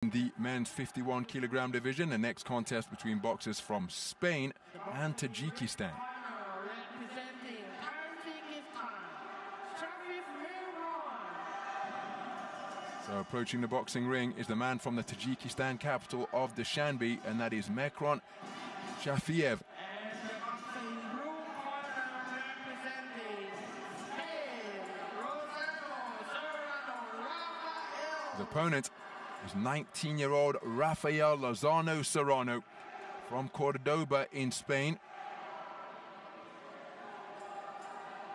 In the men's 51 kilogram division, the next contest between boxers from Spain and Tajikistan. Representing Tajikistan, Shafiev Mehron. So approaching the boxing ring is the man from the Tajikistan capital of Dushanbe, and that is Mehron Shafiev. And the boxing blue corner representing Spain, Lozano, Rafael. His opponent is 19-year-old Rafael Lozano Serrano from Cordoba in Spain.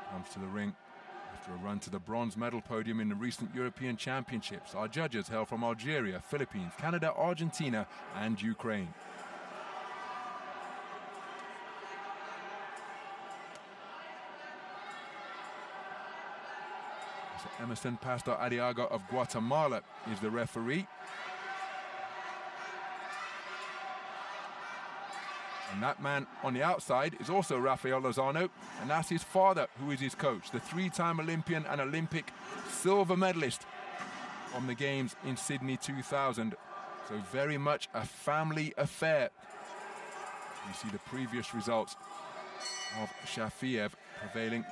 Comes to the ring after a run to the bronze medal podium in the recent European Championships. Our judges hail from Algeria, Philippines, Canada, Argentina, and Ukraine. So Emerson Pastor Arriaga of Guatemala is the referee. And that man on the outside is also Rafael Lozano, and that's his father, who is his coach, the three-time Olympian and Olympic silver medalist from the Games in Sydney 2000. So very much a family affair. You see the previous results of Shafiev prevailing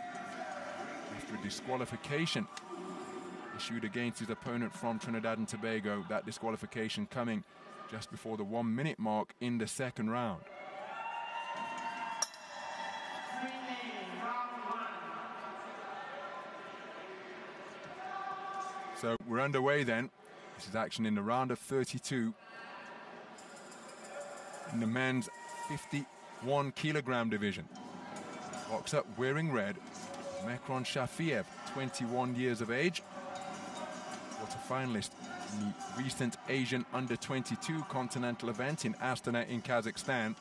after a disqualification issued against his opponent from Trinidad and Tobago. That disqualification coming just before the 1 minute mark in the second round. So we're underway then. This is action in the round of 32 in the men's 51 kilogram division. Boxer wearing red, Mehron Shafiev, 21 years of age. Quarter-finalist in the recent Asian Under-22 continental event in Astana in Kazakhstan.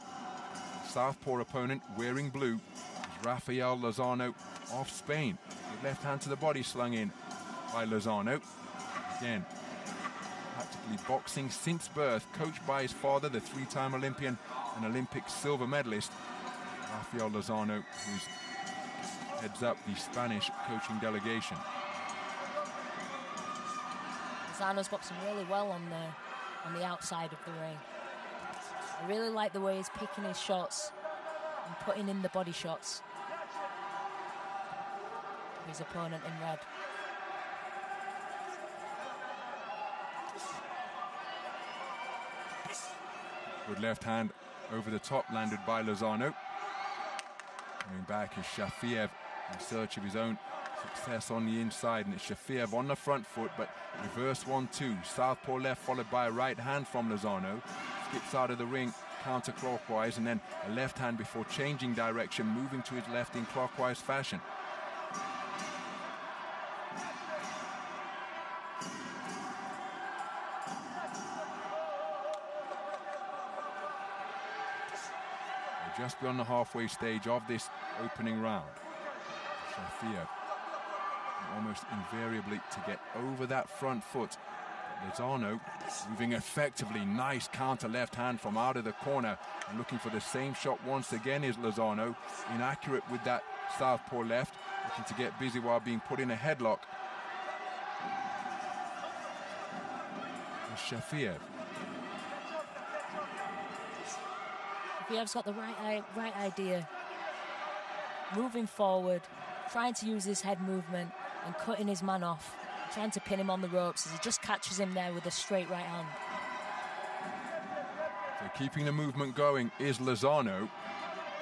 Southpaw opponent wearing blue is Rafael Lozano of Spain, with left hand to the body slung in by Lozano. Again, practically boxing since birth, coached by his father, the three-time Olympian and Olympic silver medalist, Rafael Lozano, who heads up the Spanish coaching delegation. Lozano's boxing really well on the outside of the ring. I really like the way he's picking his shots and putting in the body shots of his opponent in red. Good left hand over the top landed by Lozano. Coming back is Shafiev in search of his own success on the inside, and it's Shafiev on the front foot, but reverse 1-2. Southpaw left followed by a right hand from Lozano. Skips out of the ring counterclockwise, and then a left hand before changing direction, moving to his left in clockwise fashion. Just beyond the halfway stage of this opening round. Shafiev almost invariably to get over that front foot. Lozano moving effectively. Nice counter left hand from out of the corner, and looking for the same shot once again is Lozano. Inaccurate with that southpaw left, looking to get busy while being put in a headlock. Shafiev. Shafiev's got the right idea. Moving forward, trying to use his head movement and cutting his man off, trying to pin him on the ropes as he just catches him there with a straight right hand. So keeping the movement going is Lozano,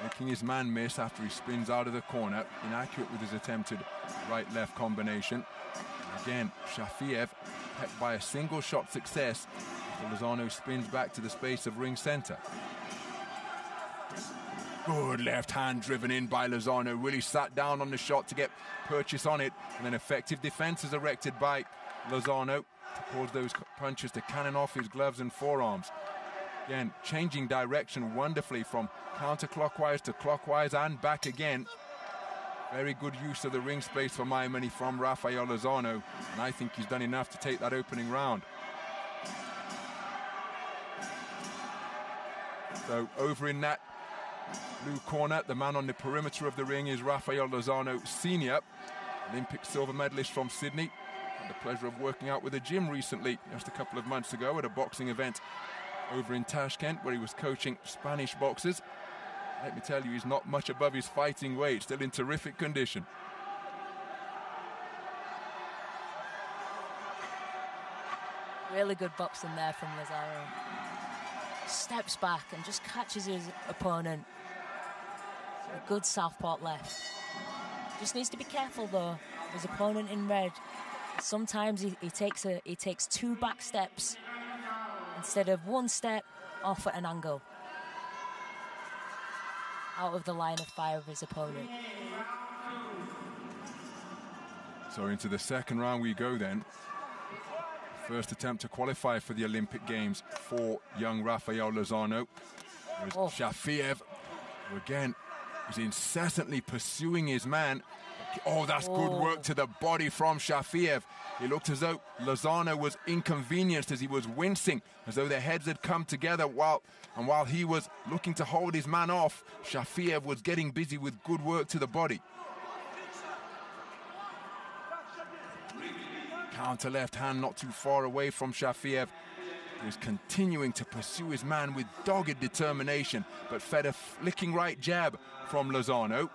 making his man miss after he spins out of the corner, inaccurate with his attempted right-left combination. Again, Shafiev pecked by a single shot success after Lozano spins back to the space of ring center. Good left hand driven in by Lozano, really sat down on the shot to get purchase on it, and then effective defense is erected by Lozano to cause those punches to cannon off his gloves and forearms. Again, changing direction wonderfully from counterclockwise to clockwise and back again. Very good use of the ring space for my money from Rafael Lozano, and I think he's done enough to take that opening round. So over in that blue corner, the man on the perimeter of the ring is Rafael Lozano Sr., Olympic silver medalist from Sydney. the pleasure of working out with a gym recently, just a couple of months ago at a boxing event over in Tashkent where he was coaching Spanish boxers. Let me tell you, he's not much above his fighting weight, still in terrific condition. Really good boxing there from Lozano. Steps back and just catches his opponent. A good southpaw left. Just needs to be careful though. His opponent in red, sometimes he takes 2 back steps instead of 1 step off at an angle, out of the line of fire of his opponent. So into the second round we go then. First attempt to qualify for the Olympic Games for young Rafael Lozano. There's Shafiev, who again is incessantly pursuing his man. Oh, that's good work to the body from Shafiev. It looked as though Lozano was inconvenienced as he was wincing, as though their heads had come together while he was looking to hold his man off, Shafiev was getting busy with good work to the body. Counter left hand not too far away from Shafiev, who is continuing to pursue his man with dogged determination, but fed a flicking right jab from Lozano.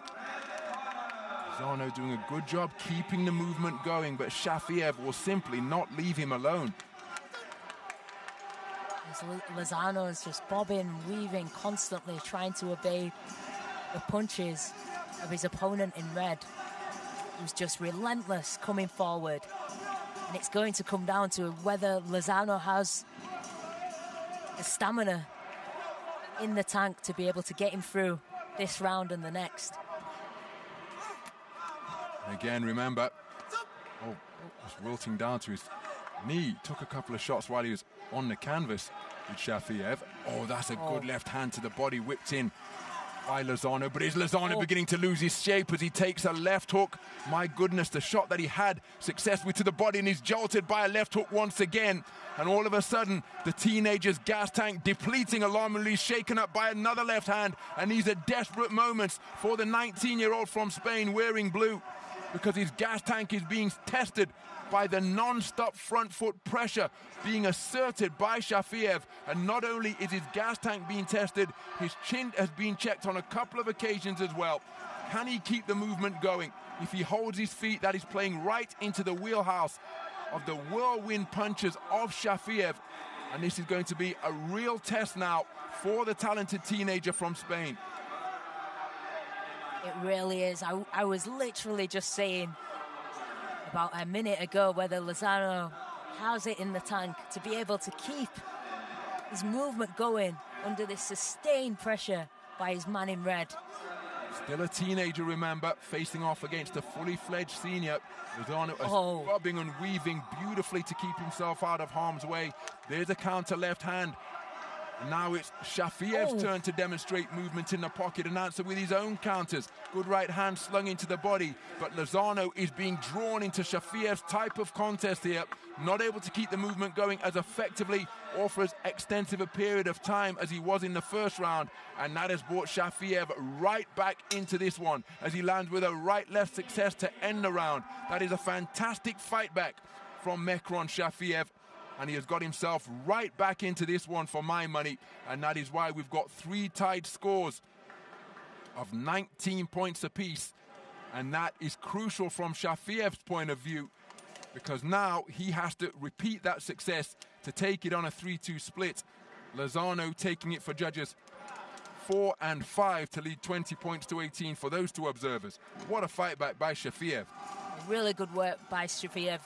Lozano doing a good job keeping the movement going, but Shafiev will simply not leave him alone. Lozano is just bobbing, weaving, constantly trying to evade the punches of his opponent in red, who's just relentless coming forward. And it's going to come down to whether Lozano has the stamina in the tank to be able to get him through this round and the next. Again, remember, just wilting down to his knee. Took a couple of shots while he was on the canvas with Shafiev. Oh, that's a good left hand to the body, whipped in by Lozano. But is Lozano beginning to lose his shape as he takes a left hook? My goodness, the shot that he had success with to the body, and he's jolted by a left hook once again. And all of a sudden, the teenager's gas tank depleting, alarmingly shaken up by another left hand. And these are desperate moments for the 19-year-old from Spain wearing blue, because his gas tank is being tested by the non-stop front foot pressure being asserted by Shafiev. And not only is his gas tank being tested, his chin has been checked on a couple of occasions as well. Can he keep the movement going? If he holds his feet, that is playing right into the wheelhouse of the whirlwind punches of Shafiev. And this is going to be a real test now for the talented teenager from Spain. It really is. I was literally just saying about a minute ago whether Lozano has it in the tank to be able to keep his movement going under this sustained pressure by his man in red. Still a teenager, remember, facing off against a fully fledged senior. Lozano is rubbing and weaving beautifully to keep himself out of harm's way. There's a counter left hand. Now it's Shafiev's turn to demonstrate movement in the pocket and answer with his own counters. Good right hand slung into the body, but Lozano is being drawn into Shafiev's type of contest here, not able to keep the movement going as effectively or for as extensive a period of time as he was in the first round, and that has brought Shafiev right back into this one as he lands with a right-left success to end the round. That is a fantastic fight back from Mehron Shafiev, and he has got himself right back into this one for my money, and that is why we've got 3 tied scores of 19 points apiece, and that is crucial from Shafiev's point of view, because now he has to repeat that success to take it on a 3-2 split. Lozano taking it for judges 4 and 5 to lead 20 points to 18 for those 2 observers. What a fight back by Shafiev. Really good work by Shafiev.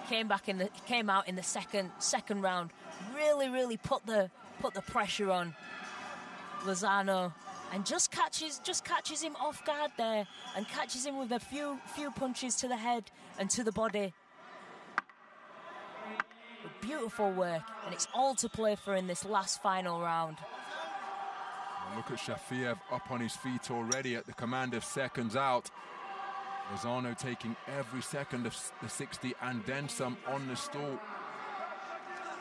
Came out in the second round. Really put the pressure on Lozano, and just catches him off guard there, and catches him with a few punches to the head and to the body. Beautiful work, and it's all to play for in this last final round. Well, look at Shafiev up on his feet already at the command of seconds out. Lozano taking every second of the 60 and then some on the stool.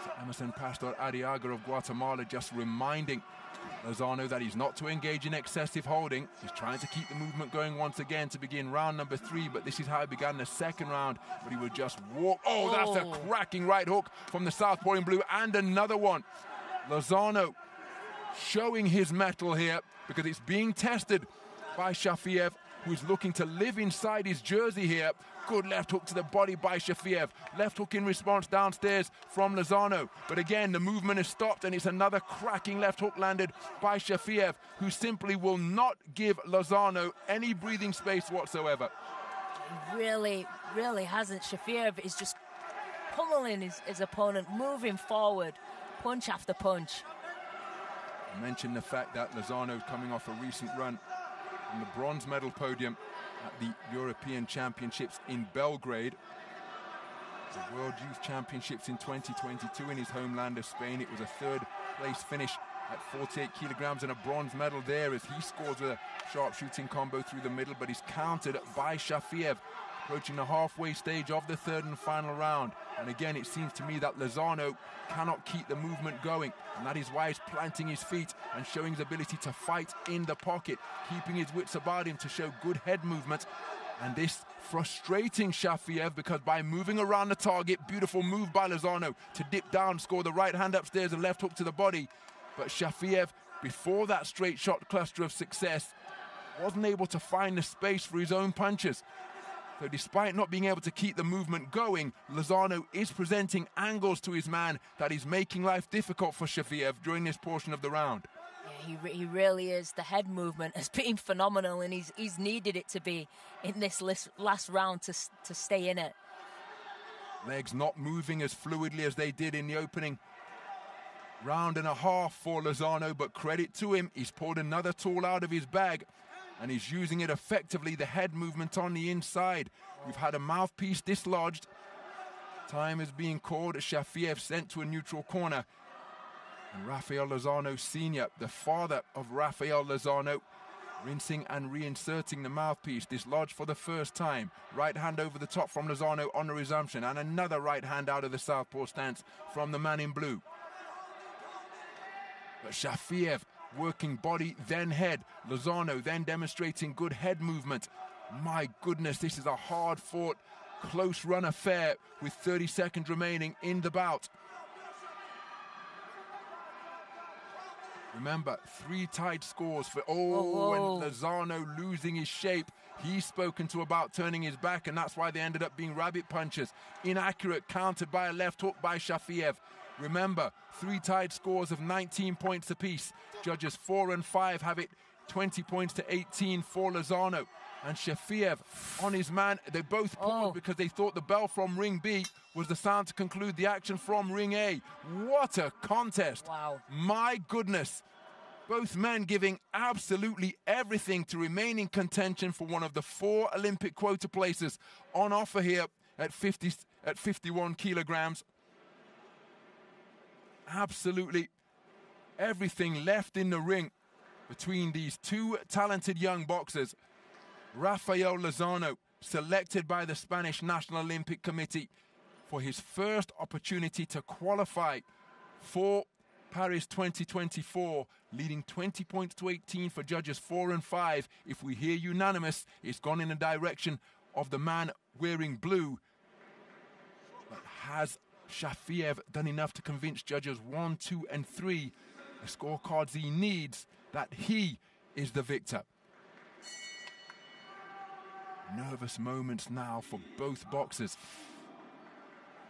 So Emerson Pastor Arriaga of Guatemala just reminding Lozano that he's not to engage in excessive holding. He's trying to keep the movement going once again to begin round number 3, but this is how he began the second round, but he would just walk. Oh, that's a cracking right hook from the southpaw in blue, and another one. Lozano showing his mettle here because it's being tested by Shafiev, who's looking to live inside his jersey here. Good left hook to the body by Shafiev. Left hook in response downstairs from Lozano. But again, the movement is stopped, and it's another cracking left hook landed by Shafiev, who simply will not give Lozano any breathing space whatsoever. He really hasn't. Shafiev is just pummeling his opponent, moving forward, punch after punch. I mentioned the fact that Lozano coming off a recent run on the bronze medal podium at the European Championships in Belgrade, the World Youth Championships in 2022 in his homeland of Spain. It was a third place finish at 48 kilograms and a bronze medal there as he scores with a sharp shooting combo through the middle, but he's countered by Shafiev, approaching the halfway stage of the third and final round. And again, it seems to me that Lozano cannot keep the movement going, and that is why he's planting his feet and showing his ability to fight in the pocket, keeping his wits about him to show good head movement. And this frustrating Shafiev, because by moving around the target, beautiful move by Lozano to dip down, score the right hand upstairs and left hook to the body. But Shafiev, before that straight shot cluster of success, wasn't able to find the space for his own punches. So despite not being able to keep the movement going, Lozano is presenting angles to his man that is making life difficult for Shafiev during this portion of the round. Yeah, he really is. The head movement has been phenomenal, and he's needed it to be in this last round to stay in it. Legs not moving as fluidly as they did in the opening round and a half for Lozano, but credit to him, he's pulled another tool out of his bag, and he's using it effectively, the head movement on the inside. We've had a mouthpiece dislodged. Time is being called. Shafiev sent to a neutral corner. And Rafael Lozano Sr., the father of Rafael Lozano, rinsing and reinserting the mouthpiece, dislodged for the first time. Right hand over the top from Lozano on the resumption, and another right hand out of the southpaw stance from the man in blue. But Shafiev working body, then head. Lozano then demonstrating good head movement. My goodness, this is a hard-fought, close-run affair with 30 seconds remaining in the bout. Remember, 3 tied scores for... and Lozano losing his shape. He's spoken to about turning his back, and that's why they ended up being rabbit punches. Inaccurate, countered by a left hook by Shafiev. Remember, 3 tied scores of 19 points apiece. Judges 4 and 5 have it 20 points to 18 for Lozano. And Shafiev on his man, they both paused because they thought the bell from ring B was the sound to conclude the action from ring A. What a contest. Wow. My goodness. Both men giving absolutely everything to remain in contention for one of the 4 Olympic quota places on offer here at 51 kilograms. Absolutely everything left in the ring between these 2 talented young boxers. Rafael Lozano, selected by the Spanish National Olympic Committee for his first opportunity to qualify for Paris 2024, leading 20 points to 18 for judges 4 and 5. If we hear unanimous, it's gone in the direction of the man wearing blue. But has Shafiev done enough to convince judges 1, 2, and 3, the scorecards he needs, that he is the victor? Nervous moments now for both boxers.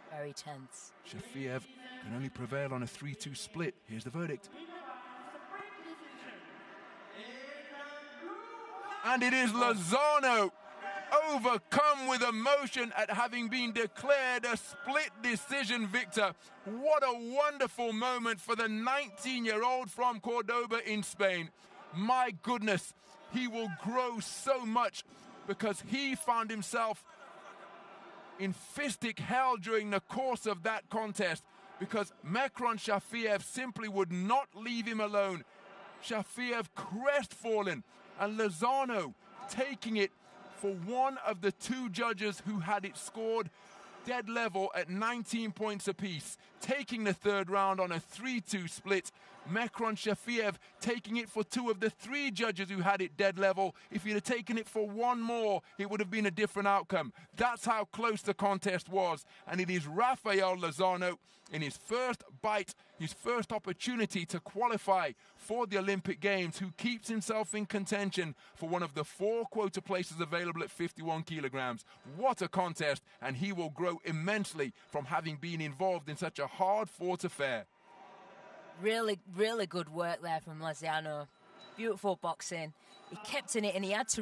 Very tense. Shafiev can only prevail on a 3-2 split. Here's the verdict. And it is Lozano, overcome with emotion at having been declared a split decision victor. What a wonderful moment for the 19-year-old from Cordoba in Spain. My goodness, he will grow so much because he found himself in fistic hell during the course of that contest because Mehron Shafiev simply would not leave him alone. Shafiev crestfallen, and Lozano taking it for one of the 2 judges who had it scored dead level at 19 points apiece, taking the third round on a 3-2 split. Mehron Shafiev taking it for 2 of the 3 judges who had it dead level. If he'd have taken it for 1 more, it would have been a different outcome. That's how close the contest was. And it is Rafael Lozano in his first bite, his first opportunity to qualify for the Olympic Games, who keeps himself in contention for one of the 4 quota places available at 51 kilograms. What a contest, and he will grow immensely from having been involved in such a hard-fought affair. Really, really good work there from Lozano. Beautiful boxing. He kept in it and he had to